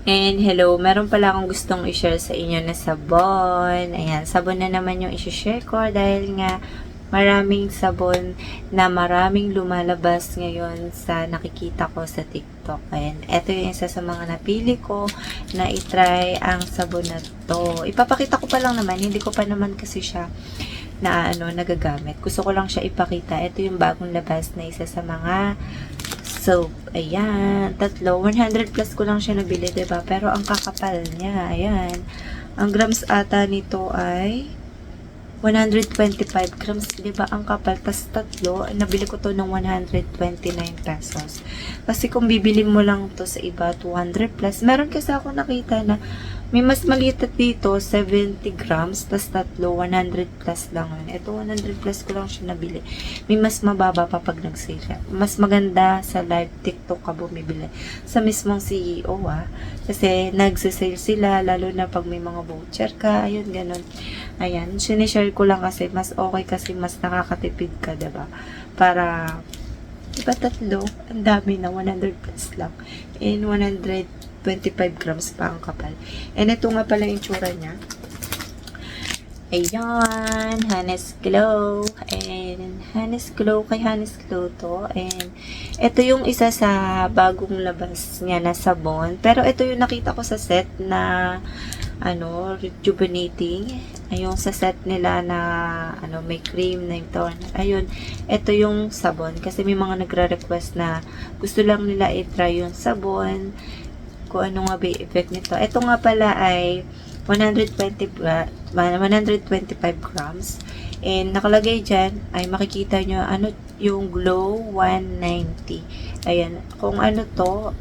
And hello, meron pala akong gustong i-share sa inyo na sabon. Ayan, sabon na naman yung i-share ko dahil nga maraming sabon na maraming lumalabas ngayon sa nakikita ko sa TikTok. Ayan, ito yung isa sa mga napili ko na itry ang sabon na to. Ipapakita ko pa lang naman, hindi ko pa naman kasi siya na nagagamit. Gusto ko lang siya ipakita. Ito yung bagong labas na isa sa mga soap. Ayan, tatlo. 100 plus ko lang siya nabili, diba? Pero ang kakapal niya, ayan. Ang grams ata nito ay 125 grams, diba? Ang kapal. Tas tatlo, nabili ko to ng 129 pesos. Kasi kung bibili mo lang to sa iba, 200 plus. Meron kasi ako nakita na may mas maliit dito, 70 grams, tas tatlo, 100 plus lang yun. Ito, 100 plus ko lang siya nabili. May mas mababa pa pag nag-sale. Mas maganda sa live TikTok ka bumibili. Sa mismong CEO, Kasi nagsisale sila, lalo na pag may mga voucher ka, ayun, ganun. Ayan, sinishare ko lang kasi mas okay kasi mas nakakatipid ka, diba? Para, diba tatlo, ang dami na, 100 plus lang. And 125 grams pa ang kapal. And ito nga pala yung tsura niya. Ayan, Honest Glow. And Honest Glow, kay Honest Glow to. And ito yung isa sa bagong labas niya na sabon. Pero ito yung nakita ko sa set na rejuvenating. Ayun, sa set nila na may cream na ito. Ayun, ito yung sabon. Kasi may mga nagre-request na gusto lang nila i-try yung sabon. Kung ano nga ba yung effect nito. Ito nga pala ay 125 grams. And nakalagay dyan ay makikita nyo yung Glow 190. Ayan, kung ano to,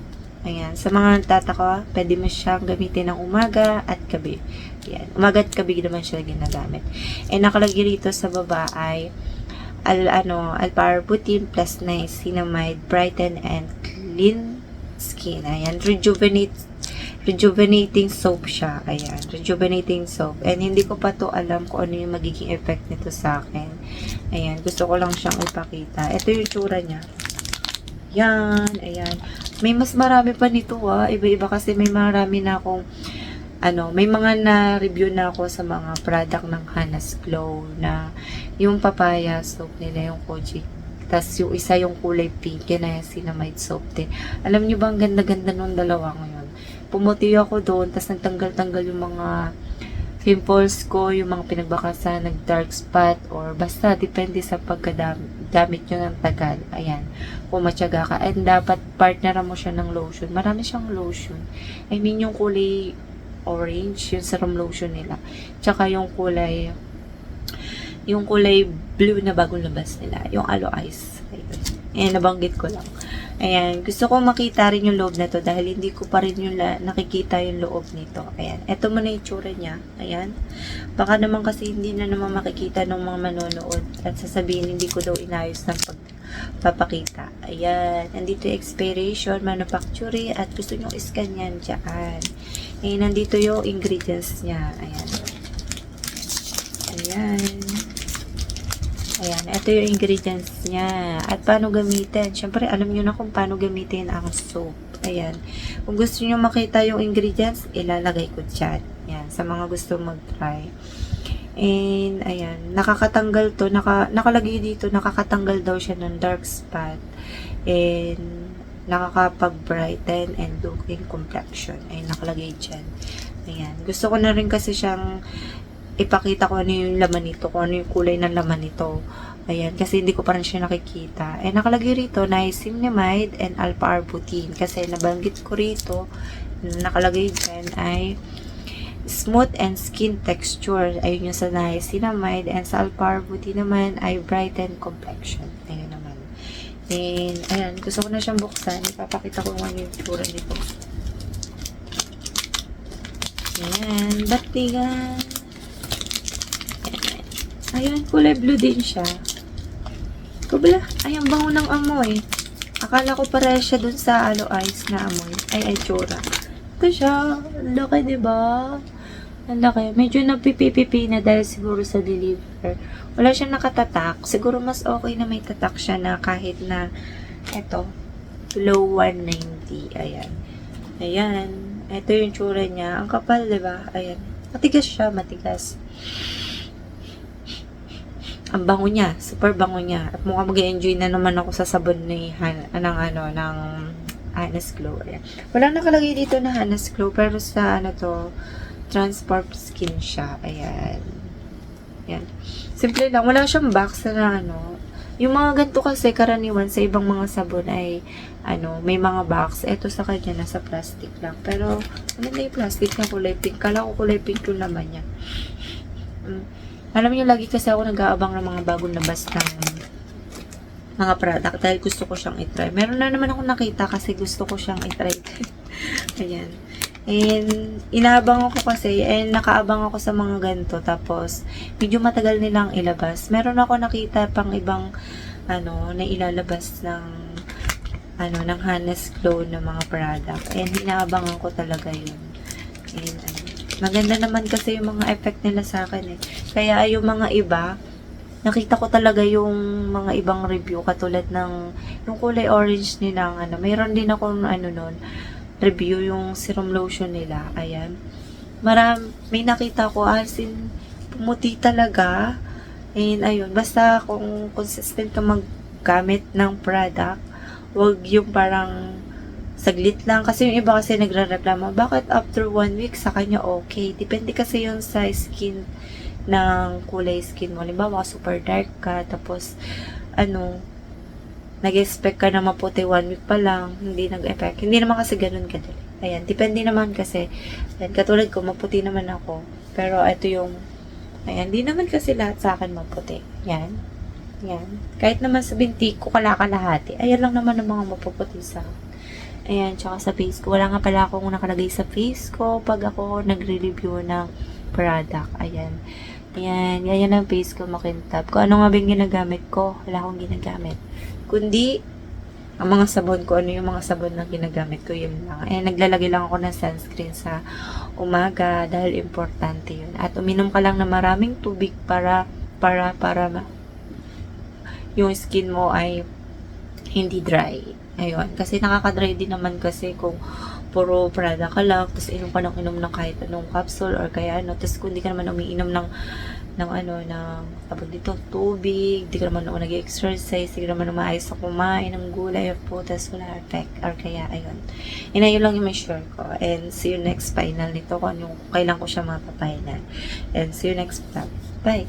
ayan, sa mga nagtataka, pwede mo siyang gamitin ng umaga at gabi. Ayan, umaga at gabi naman siya ginagamit. And nakalagay rito sa baba ay Al-Parabutin plus Niacinamide Brighten and Clean Skin. Ayan, rejuvenating soap siya. Ayan, rejuvenating soap. And hindi ko pa to alam kung ano yung magiging effect nito sa akin. Ayan, gusto ko lang siyang ipakita. Ito yung tsura niya. Yan, ayan. May mas marami pa nito Iba-iba kasi may marami na akong may mga na-review na ako sa mga product ng Honest Glow na yung papaya soap nila, yung Koji. Tapos yung isa yung kulay pink, yun na yung Niacinamide soap din. Alam nyo ba, ang ganda-ganda nung dalawa ngayon. Pumuti ako doon, tapos nagtanggal-tanggal yung mga pimples ko, yung mga pinagbakasan, nag-dark spot, or basta, depende sa paggamit nyo ng tagal. Ayan, kung matyaga ka. And dapat partneran mo siya ng lotion. Marami siyang lotion. I mean, yung kulay orange, yung serum lotion nila. Tsaka yung kulay blue na bagong labas nila. Yung aloe ice. Ayan, nabanggit ko lang. Ayan, gusto ko makita rin yung loob na to dahil hindi ko pa rin yung nakikita yung loob nito. Ayan, eto muna yung tsura niya. Ayan. Baka naman kasi hindi na naman makikita ng mga manonood at sasabihin hindi ko daw inayos ng pagpapakita. Ayan, nandito yung expiration, manufacturing at gusto nyo iscan yan dyan. Ayan, nandito yung ingredients niya. Ayan. Ayan. Ayan, ito yung ingredients niya. At paano gamitin? Siyempre, alam nyo na kung paano gamitin ang soap. Ayan. Kung gusto nyo makita yung ingredients, ilalagay ko dyan. Ayan, sa mga gusto mag-try. And, ayan, nakakatanggal to. Nakalagay dito, nakakatanggal daw siya ng dark spot. And, nakakapag-brighten and looking complexion. Ayan, nakalagay dyan. Ayan. Gusto ko na rin kasi siyang ipakita ko ano yung laman nito, kung ano yung kulay ng laman nito. Ayan, kasi hindi ko pa rin siya nakikita. Eh, nakalagay rito, Niacinamide and Al-Parabutin. Kasi nabanggit ko rito, nakalagay dyan ay smooth and skin texture. Ayun yung sa Niacinamide. And sa Al-Parabutin naman ay brighten complexion. Ayun naman. And, ayan, gusto ko na siyang buksan. Ipapakita ko ano yung tsura nito. Ayan, batigan. Ayan, kulay blue din siya. Kubla, ayan, bango ng amoy. Akala ko pare siya dun sa aloe ice na amoy. Ay, tsura. Ito siya. Ang laki, diba? Ang laki. Medyo napipipipi na dahil siguro sa deliver. Wala siyang nakatatak. Siguro mas okay na may tatak siya na kahit na eto, low 190. Ayan. Ayan. Ito yung tsura niya. Ang kapal, di ba? Ayan. Matigas siya, matigas. Ang bango niya. Super bango niya. At mukhang mag-enjoy na naman ako sa sabon ng Honest Glow. Ayan. Walang nakalagay dito na Honest Glow, pero sa Transform Skin siya. Ayan. Ayan. Simple lang. Wala siyang box na yung mga ganito kasi karaniwan sa ibang mga sabon ay may mga box. Ito sa kanya nasa plastic lang. Pero ano yung plastic na kulay pink? Kala ko kulay pink yung laman niya. Alam niyo, lagi kasi ako nag-aabang ng mga bagong labas ng mga product dahil gusto ko siyang itry. Meron na naman ako nakita kasi gusto ko siyang itry. Ayan. And inaabang ako kasi and nakaabang ako sa mga ganito, tapos medyo matagal nilang ilabas. Meron ako nakita pang ibang na ilalabas ng ng Honest Glow na mga product, and inaabangan ko talaga yun. And maganda naman kasi yung mga effect nila sa akin kaya yung mga iba nakita ko talaga yung mga ibang review katulad ng yung kulay orange nilang mayroon din ako nun review yung serum lotion nila. Ayan. May nakita ko as in pumuti talaga. And ayun, basta kung consistent ka maggamit ng product, wag yung parang saglit lang. Kasi yung iba kasi nagre-reklamo, bakit after 1 week sa kanya okay? Depende kasi yun sa skin ng kulay skin mo. Halimbawa, super dark ka, tapos nag-expect ka na maputi 1 week pa lang, hindi nag-effect. Hindi naman kasi ganun kadali. Ayan, depende naman kasi. Ayan, katulad ko, maputi naman ako. Pero ito ayan, hindi naman kasi lahat sa akin maputi. Yan. Yan. Kahit naman sa binti ko kalakalahati, ayan lang naman ang mga mapuputi sa akin. Ayan, tsaka sa face ko. Wala nga pala akong nakalagay sa face ko pag ako nagre-review ng product. Ayan. Ayan, yan ang face ko, makintab. Kung ano nga ba yung ginagamit ko, wala akong ginagamit. Kundi, ang mga sabon ko, ano yung mga sabon na ginagamit ko, yun lang. Eh, naglalagay lang ako ng sunscreen sa umaga dahil importante yun. At uminom ka lang ng maraming tubig para yung skin mo ay hindi dry. Ayun. Kasi nakaka-dry din naman kasi kung puro Prada ka lang, tapos inom ka ng inom ng kahit anong capsule or kaya tapos kung di ka naman umiinom ng tubig, di ka naman nag-exercise, di ka naman maayos sa kumain ng gulay or putas, wala effect, or kaya, ayun. Yun lang yung sure ko. And see you next final nito kung kailan ko siya mapapahinal. And see you next vlog. Bye!